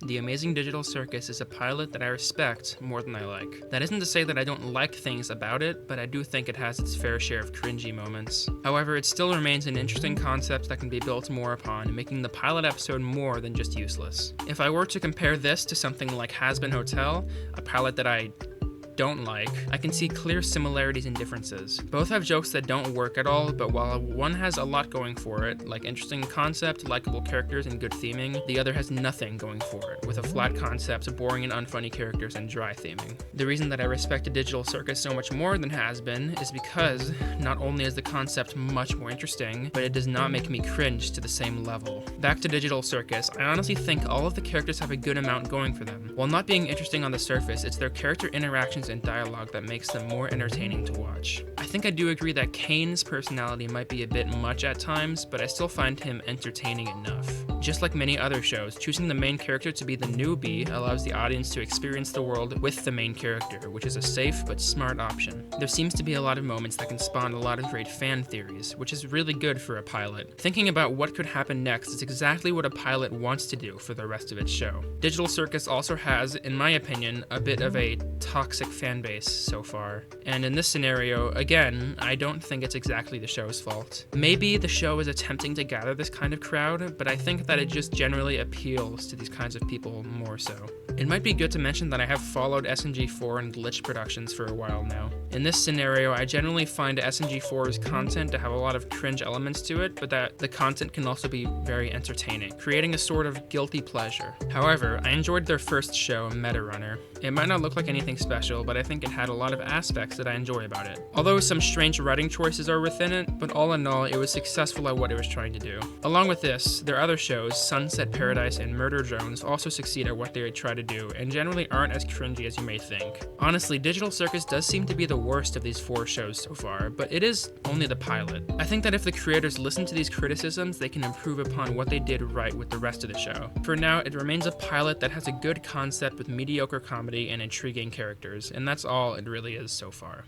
The Amazing Digital Circus is a pilot that I respect more than I like. That isn't to say that I don't like things about it, but I do think it has its fair share of cringy moments. However, it still remains an interesting concept that can be built more upon, making the pilot episode more than just useless. If I were to compare this to something like Has Been Hotel, a pilot that I don't like, I can see clear similarities and differences. Both have jokes that don't work at all, but while one has a lot going for it, like interesting concept, likable characters, and good theming, the other has nothing going for it, with a flat concept, boring and unfunny characters, and dry theming. The reason that I respect a Digital Circus so much more than Has Been is because not only is the concept much more interesting, but it does not make me cringe to the same level. Back to Digital Circus, I honestly think all of the characters have a good amount going for them. While not being interesting on the surface, it's their character interactions and dialogue that makes them more entertaining to watch. I think I do agree that Kane's personality might be a bit much at times, but I still find him entertaining enough. Just like many other shows, choosing the main character to be the newbie allows the audience to experience the world with the main character, which is a safe but smart option. There seems to be a lot of moments that can spawn a lot of great fan theories, which is really good for a pilot. Thinking about what could happen next is exactly what a pilot wants to do for the rest of its show. Digital Circus also has, in my opinion, a bit of a toxic fan base so far. And in this scenario, again, I don't think it's exactly the show's fault. Maybe the show is attempting to gather this kind of crowd, but I think that it just generally appeals to these kinds of people more so. It might be good to mention that I have followed SNG4 and Glitch Productions for a while now. In this scenario, I generally find SNG4's content to have a lot of cringe elements to it, but that the content can also be very entertaining, creating a sort of guilty pleasure. However, I enjoyed their first show, Meta Runner. It might not look like anything special, but I think it had a lot of aspects that I enjoy about it. Although some strange writing choices are within it, but all in all, it was successful at what it was trying to do. Along with this, their other shows, Sunset Paradise and Murder Drones, also succeed at what they try to do, and generally aren't as cringy as you may think. Honestly, Digital Circus does seem to be the worst of these 4 shows so far, but it is only the pilot. I think that if the creators listen to these criticisms, they can improve upon what they did right with the rest of the show. For now, it remains a pilot that has a good concept with mediocre comedy and intriguing characters, and that's all it really is so far.